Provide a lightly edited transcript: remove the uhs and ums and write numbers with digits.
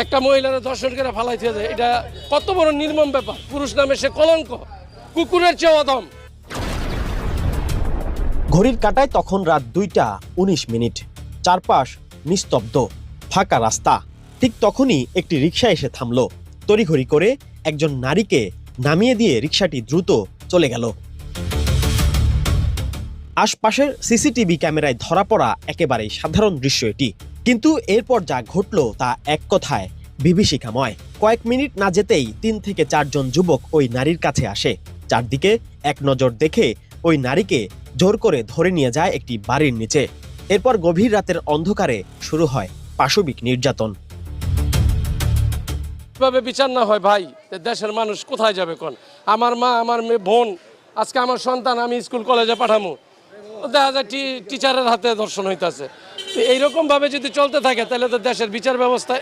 একটা মহিলারা ধর্ষণ করে ফালাইতে যায়, এটা কত বড় নির্মম ব্যাপার। পুরুষ নামে সে কলঙ্ক, কুকুরের চেয়ে অদম। ঘড়ির কাঁটায় তখন রাত 2:19। চারপাশ নিস্তব্ধ, ফাঁকা রাস্তা। ঠিক তখনই একটি রিকশা এসে থামল। তড়িঘড়ি করে একজন নারীকে নামিয়ে দিয়ে রিকশাটি দ্রুত চলে গেল। আশপাশের সিসিটিভি ক্যামেরায় ধরা পড়া একেবারেই সাধারণ দৃশ্য এটি, কিন্তু এরপর যা ঘটল তা এক কথায় বিভীষিকাময়। কয়েক মিনিট না যেতেই 3 থেকে 4 জন যুবক ওই নারীর কাছে আসে। চারদিকে এক নজর দেখে ওই নারীকে জোর করে ধরে নিয়ে যায় একটি বাড়ির নিচে। এরপর গভীর রাতের অন্ধকারে শুরু হয় পাশবিক নির্যাতন। এভাবে বিচার না হয় ভাই, দেশের মানুষ কোথায় যাবে? কোন আমার মা, আমার মেয়ে, বোন, আজকে আমার সন্তান আমি স্কুল কলেজে পাঠামো, দেখা যায় টিচারের হাতে ধর্ষণ হইতেছে। এইরকম ভাবে যদি চলতে থাকে তাহলে তো দেশের বিচার ব্যবস্থা